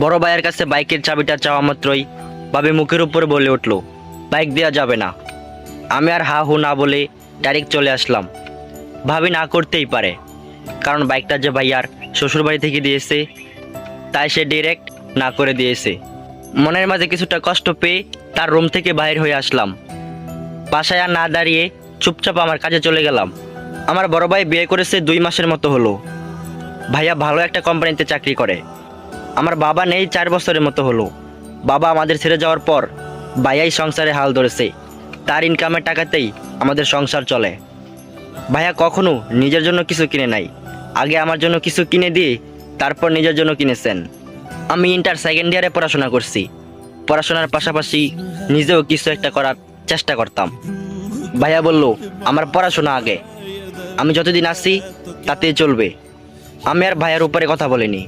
বড় ভাইয়ের কাছে বাইকের চাবিটা চাওয়া মাত্রই ভাবি মুখের উপরে বলে উঠল, বাইক দেওয়া যাবে না। আমি আর হা হু না বলে ডাইরেক্ট চলে আসলাম। ভাবি না করতেই পারে, কারণ বাইকটা যে ভাইয়ার শ্বশুরবাড়ি থেকে দিয়েছে, তাই সে ডিরেক্ট না করে দিয়েছে। মনের মাঝে কিছুটা কষ্ট পেয়ে তার রুম থেকে বাইর হয়ে আসলাম। বাসায় আর না দাঁড়িয়ে চুপচাপ আমার কাজে চলে গেলাম। আমার বড় ভাই বিয়ে করেছে 2 মাসের মতো হলো। ভাইয়া ভালো একটা কোম্পানিতে চাকরি করে। আমার বাবা নেই 4 বছরের মতো হলো। বাবা আমাদের ছেড়ে যাওয়ার পর ভাইয়াই সংসারে হাল ধরেছে। তার ইনকামের টাকাতেই আমাদের সংসার চলে। ভাইয়া কখনো নিজের জন্য কিছু কিনে নাই, আগে আমার জন্য কিছু কিনে দিয়ে তারপর নিজের জন্য কিনেছেন। আমি ইন্টার সেকেন্ড ইয়ারে পড়াশোনা করছি। পড়াশোনার পাশাপাশি নিজেও কিছু একটা করার চেষ্টা করতাম। ভাইয়া বলল, আমার পড়াশোনা আগে, আমি যতদিন আছি তাতেই চলবে। আমি আর ভাইয়ার উপরে কথা বলিনি।